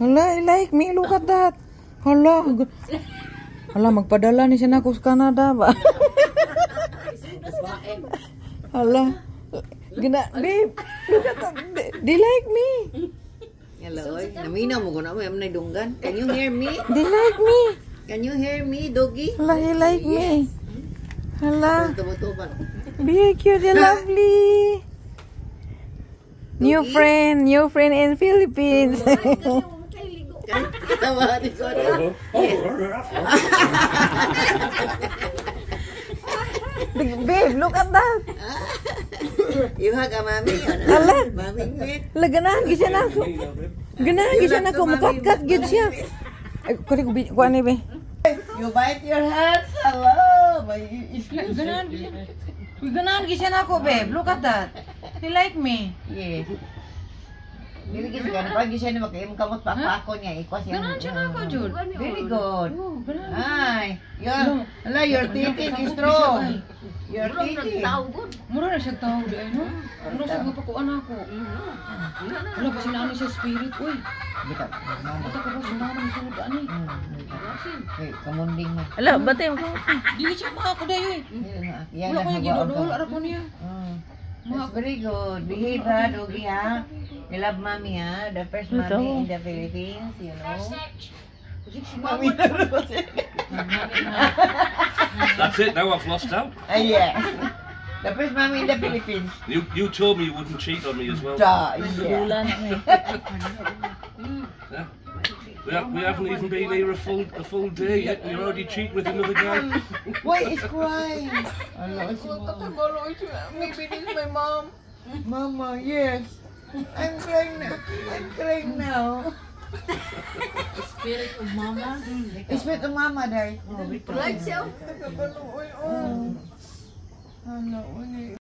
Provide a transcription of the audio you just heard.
Hala, I like me. Look at that. Hala. Hala, magpadala ni siya na ako sa Canada ba? Hala. Babe, look at that. They like me. Hello, naminaw mo ko na mo may dunggan. Can you hear me? They like me. Can you hear me, doggy? Hala, he like me. Hala. Tubo-tubo. Be cute and lovely. New friend in Philippines. Babe, look at that. You hug a mommy? Hala. Mommy, wait. Hala, ganahan siya na ako. Ganahan siya na ako. Mukat-kat gid siya. Ay, kari ko kuha ni be. You bite your hands? Hello. Ganahan siya na ako, babe. Look at that. He like me. Yes. Bibigyan siya ganun. Pag siya na mag-iim kamot pa ako niya. Ikwas yan. Ganahan siya na ako, Jude. Very good. Ay. Your teething is strong. Your teething. Mura na siya tawag di ay no? Mura siya gapakuan ako. Wala pa sinano siya spirit. Uy. Bita. Ata ko ba sinano ni sulod ani? Okay, kamunding na. Ala, batay mo. Dili siya pa ako dayoy. Yan Wala na ko yung ginodol ara ko niya. That's very good. Behave ha, doggy ha. You love mommy ha. The first mommy in the Philippines, you know. Mommy That's it, now I've lost out. Yeah. The first mommy in the Philippines. You told me you wouldn't cheat on me as well. Yeah. Yeah. We haven't even been here a full day yet. You're already cheating with another guy. Why is crying? Maybe this is my mom. Mama, yes. I'm crying now. Spirit of mama. Spirit of mama, Day. Like siya. Hello.